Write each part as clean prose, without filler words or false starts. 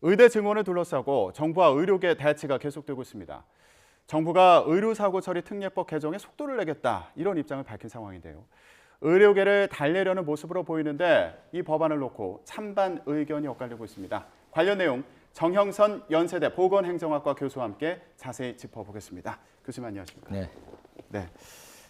의대 증원을 둘러싸고 정부와 의료계 대치가 계속되고 있습니다. 정부가 의료사고 처리 특례법 개정에 속도를 내겠다 이런 입장을 밝힌 상황인데요. 의료계를 달래려는 모습으로 보이는데 이 법안을 놓고 찬반 의견이 엇갈리고 있습니다. 관련 내용 정형선 연세대 보건행정학과 교수와 함께 자세히 짚어보겠습니다. 교수님 안녕하십니까? 네.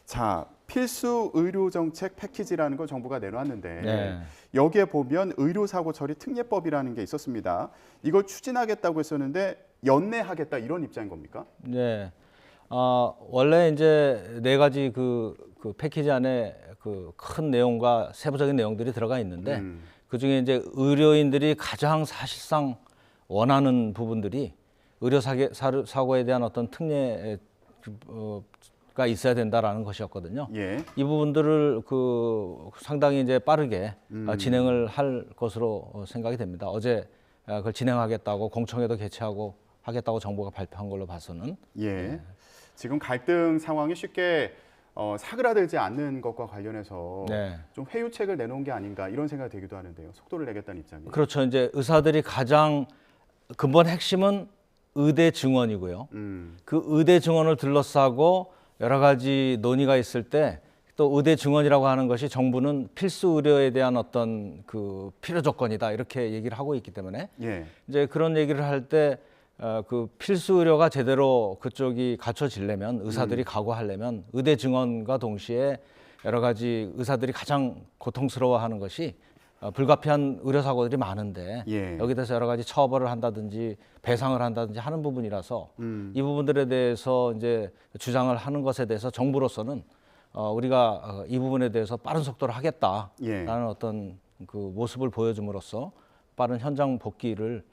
자, 필수 의료정책 패키지라는 걸 정부가 내놓았는데 여기에 보면 의료사고 처리 특례법이라는 게 있었습니다. 이걸 추진하겠다고 했었는데 연내하겠다 이런 입장인 겁니까? 네. 원래 이제 네 가지 그 패키지 안에 그 큰 내용과 세부적인 내용들이 들어가 있는데 그 중에 이제 의료인들이 가장 사실상 원하는 부분들이 의료사고에 대한 어떤 특례가 있어야 된다라는 것이었거든요. 이 부분들을 상당히 이제 빠르게 진행을 할 것으로 생각이 됩니다. 어제 그걸 진행하겠다고 공청회도 개최하고 하겠다고 정부가 발표한 걸로 봐서는. 지금 갈등 상황이 쉽게 사그라들지 않는 것과 관련해서 좀 회유책을 내놓은 게 아닌가 이런 생각이 들기도 하는데요. 속도를 내겠다는 입장이에요. 그렇죠. 이제 의사들이 가장 근본 핵심은 의대 증원이고요. 그 의대 증원을 둘러싸고 여러 가지 논의가 있을 때 또 의대 증원이라고 하는 것이 정부는 필수 의료에 대한 어떤 그 필요 조건이다 이렇게 얘기를 하고 있기 때문에 이제 그런 얘기를 할 때 그 필수 의료가 제대로 그쪽이 갖춰지려면 의사들이 각오하려면 의대 증원과 동시에 여러 가지 의사들이 가장 고통스러워하는 것이 불가피한 의료 사고들이 많은데 여기 대해서 여러 가지 처벌을 한다든지 배상을 한다든지 하는 부분이라서 이 부분들에 대해서 이제 주장을 하는 것에 대해서 정부로서는 우리가 이 부분에 대해서 빠른 속도로 하겠다라는 어떤 그 모습을 보여줌으로써 빠른 현장 복귀를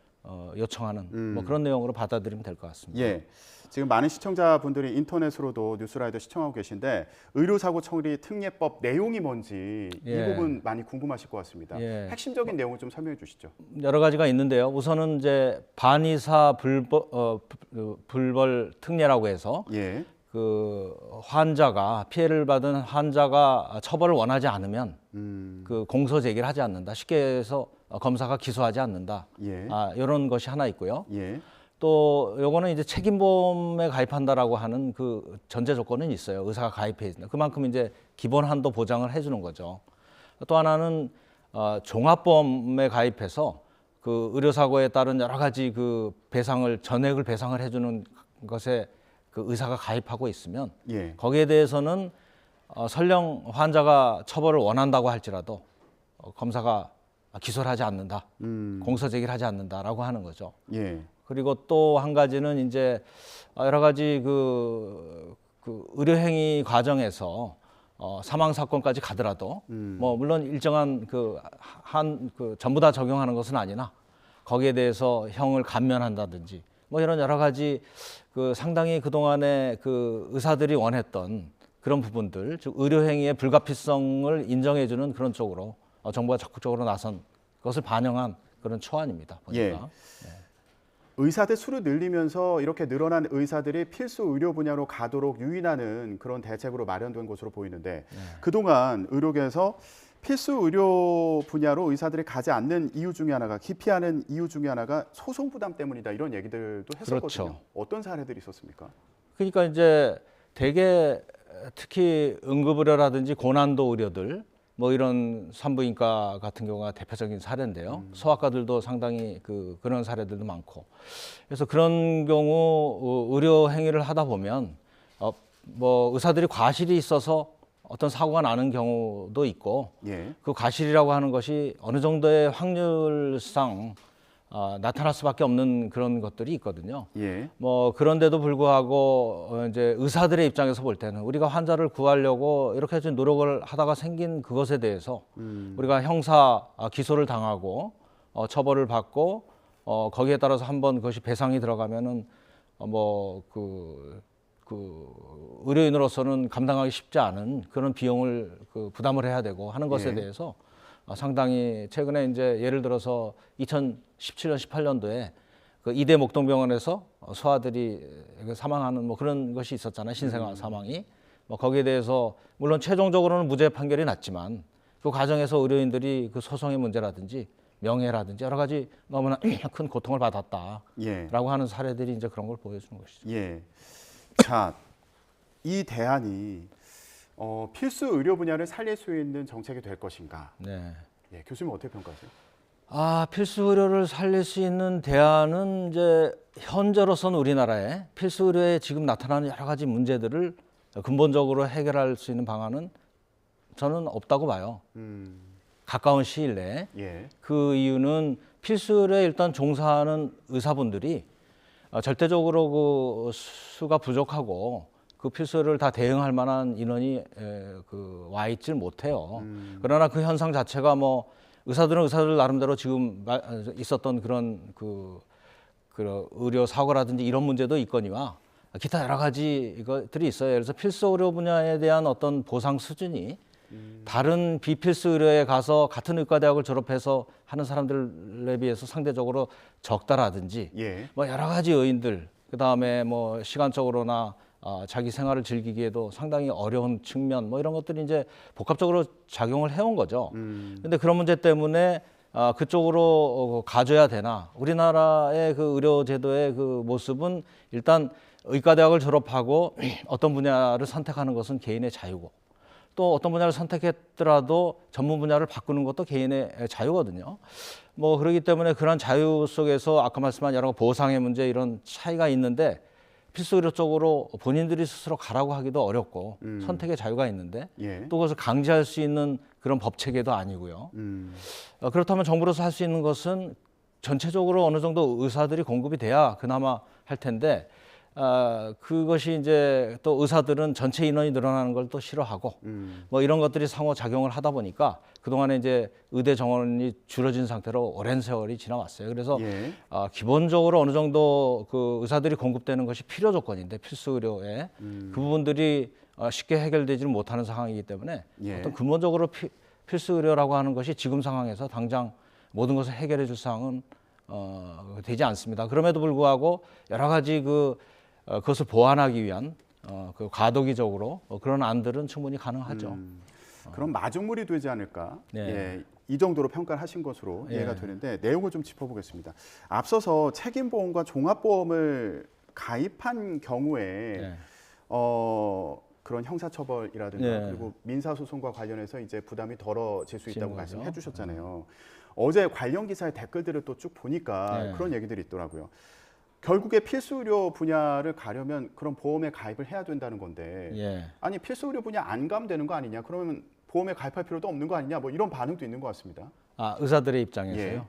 요청하는 뭐 그런 내용으로 받아들이면 될 것 같습니다. 지금 많은 시청자분들이 인터넷으로도 뉴스라이더 시청하고 계신데 의료사고 처리 특례법 내용이 뭔지 이 부분 많이 궁금하실 것 같습니다. 핵심적인 내용을 좀 설명해 주시죠. 여러 가지가 있는데요. 우선은 이제 반의사 불벌 특례라고 해서 그 환자가 피해를 받은 환자가 처벌을 원하지 않으면 그 공소 제기를 하지 않는다. 쉽게 해서 검사가 기소하지 않는다. 이런 것이 하나 있고요. 또 요거는 이제 책임보험에 가입한다라고 하는 그 전제 조건은 있어요. 의사가 가입해 있는 그만큼 이제 기본 한도 보장을 해주는 거죠. 또 하나는 종합보험에 가입해서 그 의료사고에 따른 여러 가지 그 전액을 배상을 해주는 것에 그 의사가 가입하고 있으면 거기에 대해서는 설령 환자가 처벌을 원한다고 할지라도 검사가 기소를 하지 않는다, 공소 제기를 하지 않는다라고 하는 거죠. 그리고 또 한 가지는 이제 여러 가지 그 의료행위 과정에서 사망 사건까지 가더라도 뭐 물론 일정한 전부 다 적용하는 것은 아니나 거기에 대해서 형을 감면한다든지 뭐 이런 여러 가지 그 상당히 그동안에 그 의사들이 원했던 그런 부분들, 즉 의료행위의 불가피성을 인정해주는 그런 쪽으로 정부가 적극적으로 나선 것을 반영한 그런 초안입니다. 보니까. 의사들 수를 늘리면서 이렇게 늘어난 의사들이 필수 의료 분야로 가도록 유인하는 그런 대책으로 마련된 것으로 보이는데 그동안 의료계에서 필수 의료 분야로 의사들이 가지 않는 이유 중에 하나가 기피하는 이유 중에 하나가 소송 부담 때문이다 이런 얘기들도 했었거든요. 그렇죠. 어떤 사례들이 있었습니까? 그러니까 이제 대개 특히 응급의료라든지 고난도 의료들 뭐 이런 산부인과 같은 경우가 대표적인 사례인데요. 소아과들도 상당히 그런 사례들도 많고. 그래서 그런 경우 의료 행위를 하다 보면 뭐 의사들이 과실이 있어서 어떤 사고가 나는 경우도 있고 그 과실이라고 하는 것이 어느 정도의 확률상 나타날 수밖에 없는 그런 것들이 있거든요. 뭐 그런데도 불구하고 이제 의사들의 입장에서 볼 때는 우리가 환자를 구하려고 이렇게 좀 노력을 하다가 생긴 그것에 대해서 우리가 형사 기소를 당하고 처벌을 받고 거기에 따라서 한번 그것이 배상이 들어가면은 의료인으로서는 감당하기 쉽지 않은 그런 비용을 부담을 해야 되고 하는 것에 대해서 상당히 최근에 이제 예를 들어서 2017년, 18년도에 그 이대 목동병원에서 소아들이 사망하는 뭐 그런 것이 있었잖아요. 신생아 사망이. 뭐 거기에 대해서 물론 최종적으로는 무죄 판결이 났지만 그 과정에서 의료인들이 그 소송의 문제라든지 명예라든지 여러 가지 너무나 큰 고통을 받았다라고 예. 하는 사례들이 이제 그런 걸 보여주는 것이죠. 예. 자, 이 대안이 필수 의료 분야를 살릴 수 있는 정책이 될 것인가? 네. 예, 교수님 어떻게 평가하세요? 필수 의료를 살릴 수 있는 대안은 이제 현재로서는 우리나라에 필수 의료에 지금 나타나는 여러 가지 문제들을 근본적으로 해결할 수 있는 방안은 저는 없다고 봐요. 가까운 시일 내에. 예. 그 이유는 필수 의료에 일단 종사하는 의사분들이 절대적으로 그 수가 부족하고 그 필수 의료를 다 대응할 만한 인원이 와 있질 못해요. 그러나 그 현상 자체가 뭐 의사들은 의사들 나름대로 지금 있었던 그런 그 의료 사고라든지 이런 문제도 있거니와 기타 여러 가지 이것들이 있어요. 그래서 필수 의료 분야에 대한 어떤 보상 수준이 다른 비필수 의료에 가서 같은 의과대학을 졸업해서 하는 사람들에 비해서 상대적으로 적다라든지 예. 뭐 여러 가지 요인들, 그다음에 뭐 시간적으로나 자기 생활을 즐기기에도 상당히 어려운 측면 뭐 이런 것들이 이제 복합적으로 작용을 해온 거죠. 근데 그런 문제 때문에 그쪽으로 가줘야 되나? 우리나라의 그 의료 제도의 그 모습은 일단 의과대학을 졸업하고 어떤 분야를 선택하는 것은 개인의 자유고, 또 어떤 분야를 선택했더라도 전문 분야를 바꾸는 것도 개인의 자유거든요. 뭐 그렇기 때문에 그런 자유 속에서 아까 말씀한 여러 보상의 문제 이런 차이가 있는데 필수 의료 쪽으로 본인들이 스스로 가라고 하기도 어렵고 선택의 자유가 있는데 예. 또 그것을 강제할 수 있는 그런 법 체계도 아니고요. 그렇다면 정부로서 할 수 있는 것은 전체적으로 어느 정도 의사들이 공급이 돼야 그나마 할 텐데 그것이 이제 또 의사들은 전체 인원이 늘어나는 걸 또 싫어하고 뭐 이런 것들이 상호 작용을 하다 보니까 그동안에 이제 의대 정원이 줄어진 상태로 오랜 세월이 지나왔어요. 그래서 예. 기본적으로 어느 정도 그 의사들이 공급되는 것이 필요 조건인데 필수 의료에 그 부분들이 쉽게 해결되지는 못하는 상황이기 때문에 예. 어떤 근본적으로 필수 의료라고 하는 것이 지금 상황에서 당장 모든 것을 해결해 줄 사항은 되지 않습니다. 그럼에도 불구하고 여러 가지 그것을 보완하기 위한 그 과도기적으로 그런 안들은 충분히 가능하죠. 그럼 마중물이 되지 않을까? 네. 예, 이 정도로 평가를 하신 것으로 예. 이해가 되는데 내용을 좀 짚어보겠습니다. 앞서서 책임보험과 종합보험을 가입한 경우에 네. 그런 형사처벌이라든가 네. 그리고 민사소송과 관련해서 이제 부담이 덜어질 수 있다고 거죠. 말씀해 주셨잖아요. 어제 관련 기사의 댓글들을 또 쭉 보니까 네. 그런 얘기들이 있더라고요. 결국에 필수 의료 분야를 가려면 그런 보험에 가입을 해야 된다는 건데 예. 아니 필수 의료 분야 안 가면 되는 거 아니냐? 그러면 보험에 가입할 필요도 없는 거 아니냐? 뭐 이런 반응도 있는 것 같습니다. 의사들의 입장에서요. 예.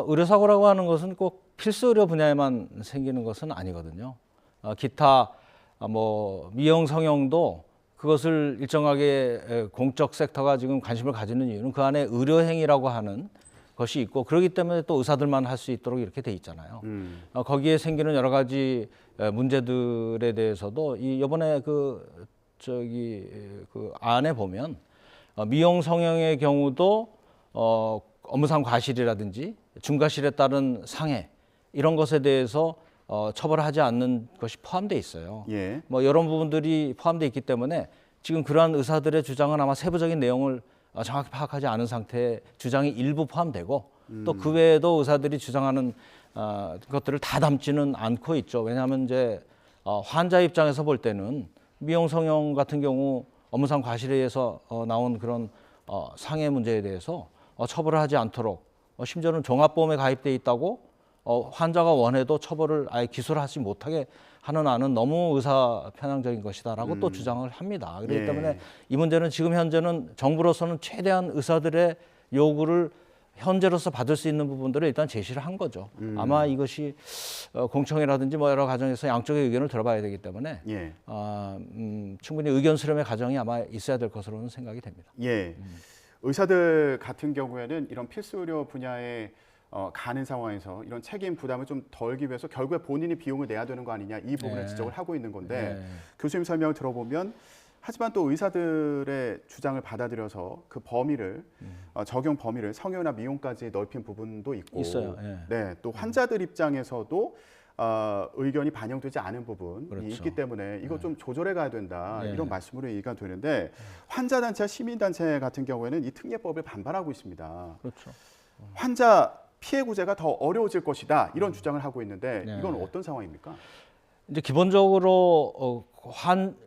의료사고라고 하는 것은 꼭 필수 의료 분야에만 생기는 것은 아니거든요. 기타 뭐 미용 성형도 그것을 일정하게 공적 섹터가 지금 관심을 가지는 이유는 그 안에 의료행위라고 하는 것이 있고 그렇기 때문에 또 의사들만 할 수 있도록 이렇게 돼 있잖아요. 거기에 생기는 여러 가지 문제들에 대해서도 이번에 그 안에 보면 미용 성형의 경우도 업무상 과실이라든지 중과실에 따른 상해 이런 것에 대해서 처벌하지 않는 것이 포함되어 있어요. 예. 뭐 이런 부분들이 포함되어 있기 때문에 지금 그러한 의사들의 주장은 아마 세부적인 내용을 정확히 파악하지 않은 상태의 주장이 일부 포함되고 또 그 외에도 의사들이 주장하는 것들을 다 담지는 않고 있죠. 왜냐하면 이제 환자 입장에서 볼 때는 미용 성형 같은 경우 업무상 과실에 의해서 나온 그런 상해 문제에 대해서 처벌을 하지 않도록 심지어는 종합보험에 가입돼 있다고 환자가 원해도 처벌을 아예 기소를 하지 못하게 하는 안은 너무 의사 편향적인 것이다라고 또 주장을 합니다. 그렇기 예. 때문에 이 문제는 지금 현재는 정부로서는 최대한 의사들의 요구를 현재로서 받을 수 있는 부분들을 일단 제시를 한 거죠. 아마 이것이 공청회라든지 뭐 여러 과정에서 양쪽의 의견을 들어봐야 되기 때문에 예. 충분히 의견 수렴의 과정이 아마 있어야 될 것으로는 생각이 됩니다. 예. 의사들 같은 경우에는 이런 필수 의료 분야에 가는 상황에서 이런 책임 부담을 좀 덜기 위해서 결국에 본인이 비용을 내야 되는 거 아니냐 이 부분을 네. 지적을 하고 있는 건데 네. 교수님 설명을 들어보면 하지만 또 의사들의 주장을 받아들여서 그 범위를 적용 범위를 성형이나 미용까지 넓힌 부분도 있고 있어요. 예. 네, 또 환자들 입장에서도 의견이 반영되지 않은 부분이 그렇죠. 있기 때문에 이거 좀 조절해 가야 된다 네. 이런 말씀으로 이해가 되는데 환자단체와 시민단체 같은 경우에는 이 특례법을 반발하고 있습니다. 그렇죠. 환자 피해 구제가 더 어려워질 것이다 이런 주장을 하고 있는데 네. 이건 어떤 상황입니까? 이제 기본적으로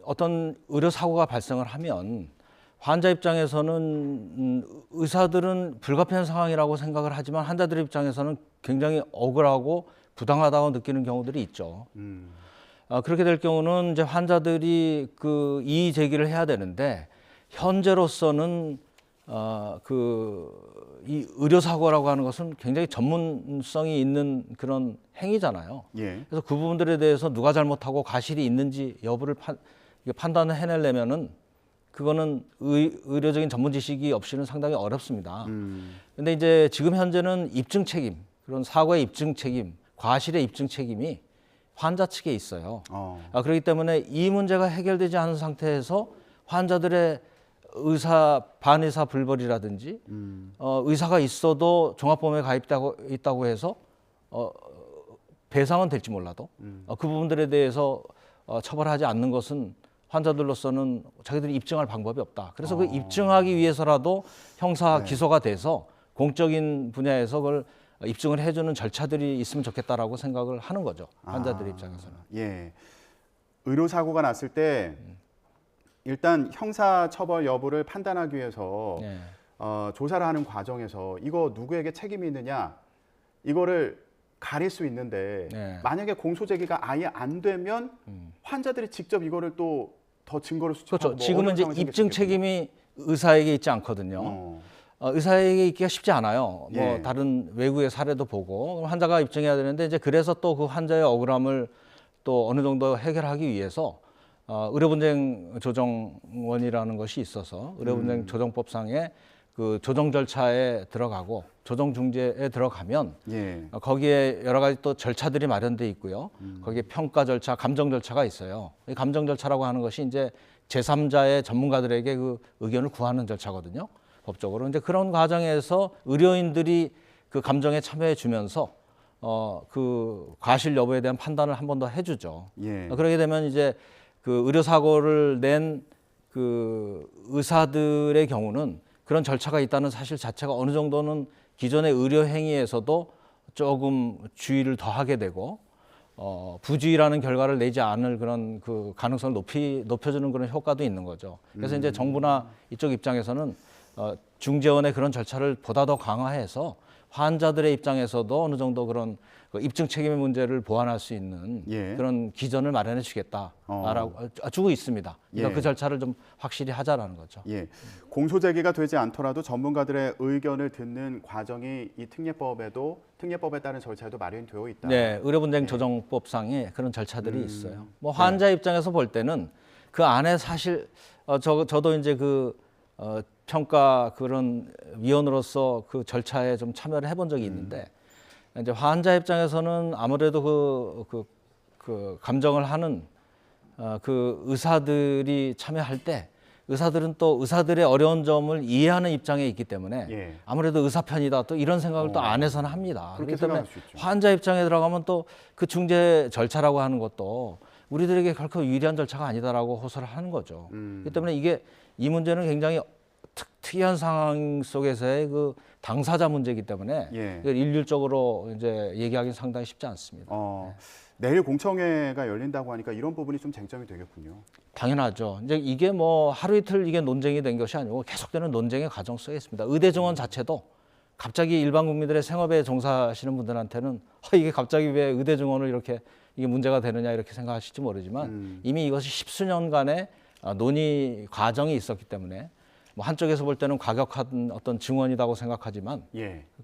어떤 의료 사고가 발생을 하면 환자 입장에서는 의사들은 불가피한 상황이라고 생각을 하지만 환자들 입장에서는 굉장히 억울하고 부당하다고 느끼는 경우들이 있죠. 그렇게 될 경우는 이제 환자들이 그 이의 제기를 해야 되는데 현재로서는 이 의료 사고라고 하는 것은 굉장히 전문성이 있는 그런 행위잖아요. 예. 그래서 그 부분들에 대해서 누가 잘못하고 과실이 있는지 여부를 판단을 해내려면은 그거는 의료적인 전문 지식이 없이는 상당히 어렵습니다. 근데 이제 지금 현재는 입증 책임, 그런 사고의 입증 책임, 과실의 입증 책임이 환자 측에 있어요. 그렇기 때문에 이 문제가 해결되지 않은 상태에서 환자들의 반의사 불벌이라든지 의사가 있어도 종합보험에 가입되고 해서 배상은 될지 몰라도 그 부분들에 대해서 처벌하지 않는 것은 환자들로서는 자기들이 입증할 방법이 없다. 그래서 그 입증하기 위해서라도 형사 기소가 돼서 공적인 분야에서 그걸 입증을 해주는 절차들이 있으면 좋겠다라고 생각을 하는 거죠. 환자들 입장에서는. 예. 의료 사고가 났을 때 일단 형사 처벌 여부를 판단하기 위해서 네. 조사를 하는 과정에서 이거 누구에게 책임이 있느냐 이거를 가릴 수 있는데 네. 만약에 공소 제기가 아예 안 되면 환자들이 직접 이거를 또 더 증거를 수집하고 그렇죠. 지금은 이제 입증 책임이 의사에게 있지 않거든요. 의사에게 있기가 쉽지 않아요. 예. 뭐 다른 외국의 사례도 보고 환자가 입증해야 되는데 이제 그래서 또 그 환자의 억울함을 또 어느 정도 해결하기 위해서 의료분쟁 조정원이라는 것이 있어서 의료분쟁 조정법상에 그 조정 절차에 들어가고 조정 중재에 들어가면 거기에 여러 가지 또 절차들이 마련돼 있고요. 거기에 평가 절차, 감정 절차가 있어요. 이 감정 절차라고 하는 것이 이제 제3자의 전문가들에게 그 의견을 구하는 절차거든요. 법적으로. 이제 그런 과정에서 의료인들이 그 감정에 참여해 주면서 그 과실 여부에 대한 판단을 한 번 더 해주죠. 그러게 되면 이제 그 의료 사고를 낸 그 의사들의 경우는 그런 절차가 있다는 사실 자체가 어느 정도는 기존의 의료 행위에서도 조금 주의를 더하게 되고 부주의라는 결과를 내지 않을 그런 그 가능성을 높여주는 그런 효과도 있는 거죠. 그래서 이제 정부나 이쪽 입장에서는 중재원의 그런 절차를 보다 더 강화해서 환자들의 입장에서도 어느 정도 그런 그 입증 책임의 문제를 보완할 수 있는 그런 기전을 마련해 주겠다라고 주고 있습니다. 그러니까 그 절차를 좀 확실히 하자라는 거죠. 공소 제기가 되지 않더라도 전문가들의 의견을 듣는 과정이 이 특례법에 따른 절차에도 마련되어 있다. 네, 의료분쟁 조정법상에 그런 절차들이 있어요. 뭐 환자 입장에서 볼 때는 그 안에 사실 저도 이제 평가 그런 위원으로서 그 절차에 좀 참여를 해본 적이 있는데 이제 환자 입장에서는 아무래도 그 감정을 하는 그 의사들이 참여할 때 의사들은 또 의사들의 어려운 점을 이해하는 입장에 있기 때문에 아무래도 의사 편이다 또 이런 생각을 또 안에서는 합니다. 그렇기 때문에 환자 입장에 들어가면 또 그 중재 절차라고 하는 것도 우리들에게 결코 유리한 절차가 아니다라고 호소를 하는 거죠. 그렇기 때문에 이 문제는 굉장히 특이한 상황 속에서의 그 당사자 문제이기 때문에 일률적으로 이제 얘기하기는 상당히 쉽지 않습니다. 내일 공청회가 열린다고 하니까 이런 부분이 좀 쟁점이 되겠군요. 당연하죠. 이제 이게 뭐 하루 이틀 이게 논쟁이 된 것이 아니고 계속되는 논쟁의 과정 속에 있습니다. 의대 정원 자체도 갑자기 일반 국민들의 생업에 종사하시는 분들한테는 이게 갑자기 왜 의대 정원을 이렇게 이게 문제가 되느냐 이렇게 생각하실지 모르지만 이미 이것이 십수년간의 논의 과정이 있었기 때문에 뭐 한쪽에서 볼 때는 과격한 어떤 증언이라고 생각하지만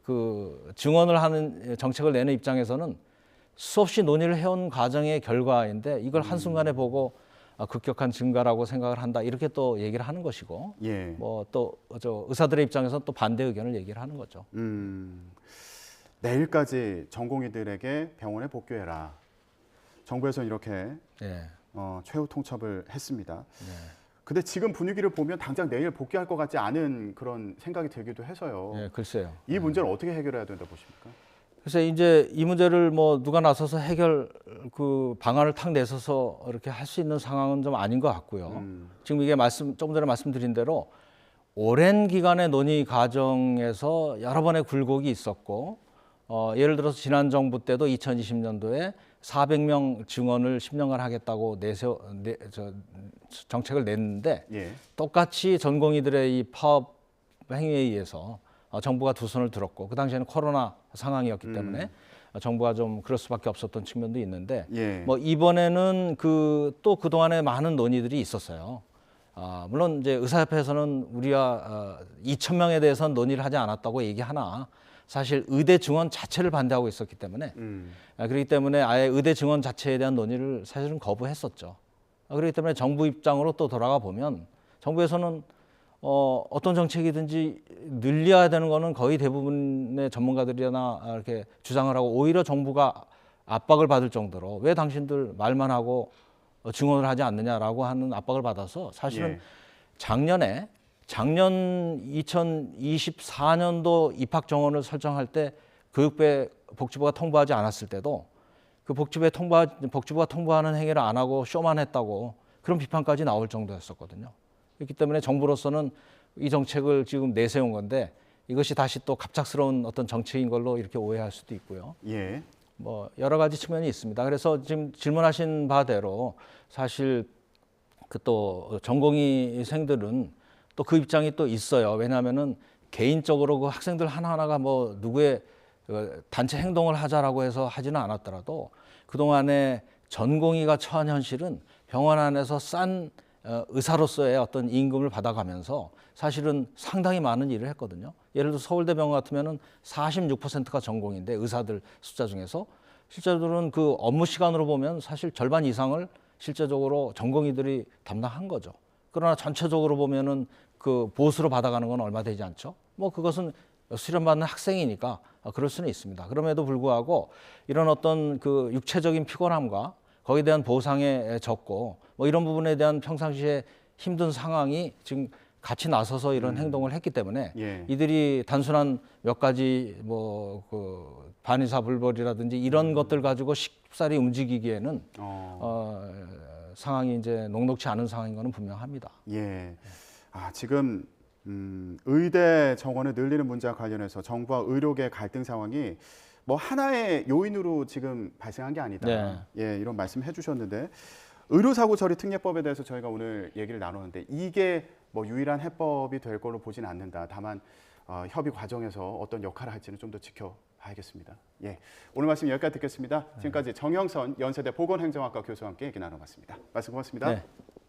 그 증언을 하는 정책을 내는 입장에서는 수없이 논의를 해온 과정의 결과인데 이걸 한순간에 보고 급격한 증가라고 생각을 한다 이렇게 또 얘기를 하는 것이고 뭐 또 의사들의 입장에서는 또 반대 의견을 얘기를 하는 거죠. 내일까지 전공의들에게 병원에 복귀해라. 정부에서는 이렇게 최후 통첩을 했습니다. 근데 지금 분위기를 보면 당장 내일 복귀할 것 같지 않은 그런 생각이 들기도 해서요. 글쎄요. 이 문제를 어떻게 해결해야 된다 보십니까? 그래서 이제 이 문제를 뭐 누가 나서서 해결 그 방안을 탁 내서서 이렇게 할 수 있는 상황은 좀 아닌 것 같고요. 지금 이게 조금 전에 말씀드린 대로 오랜 기간의 논의 과정에서 여러 번의 굴곡이 있었고 예를 들어서 지난 정부 때도 2020년도에 400명 증원을 10년간 하겠다고 정책을 냈는데 예. 똑같이 전공의들의 이 파업 행위에 의해서 정부가 두 손을 들었고 그 당시에는 코로나 상황이었기 때문에 정부가 좀 그럴 수밖에 없었던 측면도 있는데 예. 뭐 이번에는 또 그동안에 많은 논의들이 있었어요. 물론 이제 의사협회에서는 우리가 2,000명에 대해서는 논의를 하지 않았다고 얘기하나 사실 의대 증원 자체를 반대하고 있었기 때문에 그렇기 때문에 아예 의대 증원 자체에 대한 논의를 사실은 거부했었죠. 그렇기 때문에 정부 입장으로 또 돌아가 보면 정부에서는 어떤 정책이든지 늘려야 되는 거는 거의 대부분의 전문가들이나 이렇게 주장을 하고 오히려 정부가 압박을 받을 정도로 왜 당신들 말만 하고 증언을 하지 않느냐라고 하는 압박을 받아서 사실은 예. 작년 2024년도 입학 정원을 설정할 때 복지부가 통보하지 않았을 때도 그 복지부가 통보하는 행위를 안 하고 쇼만 했다고 그런 비판까지 나올 정도였었거든요. 그렇기 때문에 정부로서는 이 정책을 지금 내세운 건데 이것이 다시 또 갑작스러운 어떤 정책인 걸로 이렇게 오해할 수도 있고요. 예. 뭐 여러 가지 측면이 있습니다. 그래서 지금 질문하신 바대로 사실 그 또 전공의생들은 또 그 입장이 또 있어요. 왜냐하면은 개인적으로 그 학생들 하나하나가 뭐 누구의 단체 행동을 하자라고 해서 하지는 않았더라도 그동안에 전공의가 처한 현실은 병원 안에서 싼 의사로서의 어떤 임금을 받아가면서 사실은 상당히 많은 일을 했거든요. 예를 들어 서울대병원 같으면은 46%가 전공인데 의사들 숫자 중에서 실제로는 그 업무 시간으로 보면 사실 절반 이상을 실제적으로 전공의들이 담당한 거죠. 그러나 전체적으로 보면은 그 보수로 받아가는 건 얼마 되지 않죠. 뭐 그것은 수련받는 학생이니까 그럴 수는 있습니다. 그럼에도 불구하고 이런 어떤 그 육체적인 피곤함과 거기에 대한 보상에 적고 뭐 이런 부분에 대한 평상시에 힘든 상황이 지금 같이 나서서 이런 행동을 했기 때문에 예. 이들이 단순한 몇 가지 뭐 그 반의사불벌이라든지 이런 것들 가지고 쉽사리 움직이기에는 상황이 이제 녹록치 않은 상황인 거는 분명합니다. 예. 지금 의대 정원을 늘리는 문제와 관련해서 정부와 의료계 갈등 상황이 뭐 하나의 요인으로 지금 발생한 게 아니다. 네. 예, 이런 말씀 해주셨는데 의료사고 처리 특례법에 대해서 저희가 오늘 얘기를 나눴는데 이게 뭐 유일한 해법이 될 걸로 보진 않는다. 다만 협의 과정에서 어떤 역할을 할지는 좀 더 지켜봐야겠습니다. 예, 오늘 말씀 여기까지 듣겠습니다. 지금까지 정형선 연세대 보건행정학과 교수와 함께 얘기 나눠봤습니다. 말씀 고맙습니다. 네.